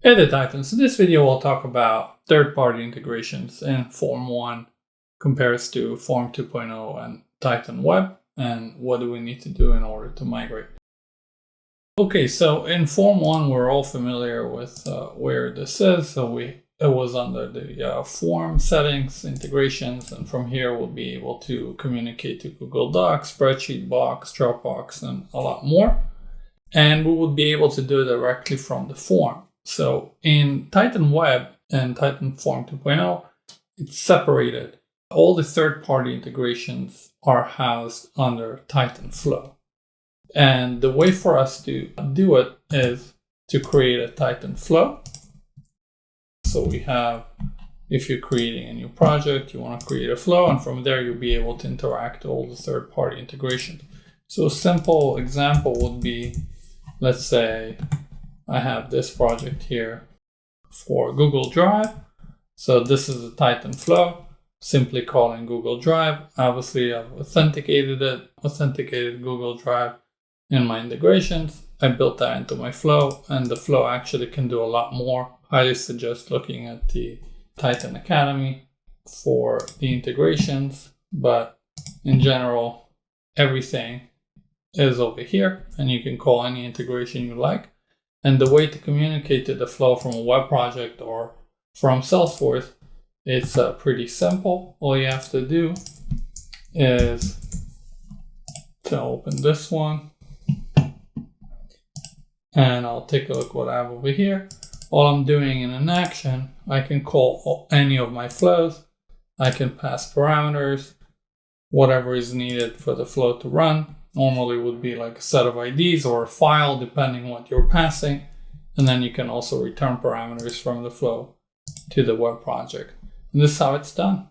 Hey there, Titans. In this video, we'll talk about third-party integrations in Form 1 compares to Form 2.0 and Titan Web, and what do we need to do in order to migrate. Okay, so in Form 1, we're all familiar with where this is. So it was under the form settings, integrations, and from here we'll be able to communicate to Google Docs, Spreadsheet Box, Dropbox, and a lot more. And we would be able to do it directly from the form. So in Titan Web and Titan Form 2.0, it's separated. All the third-party integrations are housed under Titan Flow. And the way for us to do it is to create a Titan Flow. So we have, if you're creating a new project, you want to create a flow, and from there you'll be able to interact with all the third-party integrations. So a simple example would be, let's say I have this project here for Google Drive. So this is a Titan Flow, simply calling Google Drive. Obviously, I've authenticated Google Drive in my integrations. I built that into my flow, and the flow actually can do a lot more. Highly suggest looking at the Titan Academy for the integrations, but in general, everything is over here, and you can call any integration you like. And the way to communicate to the flow from a web project or from Salesforce, it's pretty simple. All you have to do is to open this one, and I'll take a look what I have over here. All I'm doing in an action, I can call any of my flows. I can pass parameters, whatever is needed for the flow to run. Normally would be like a set of IDs or a file, depending what you're passing. And then you can also return parameters from the flow to the web project. And this is how it's done.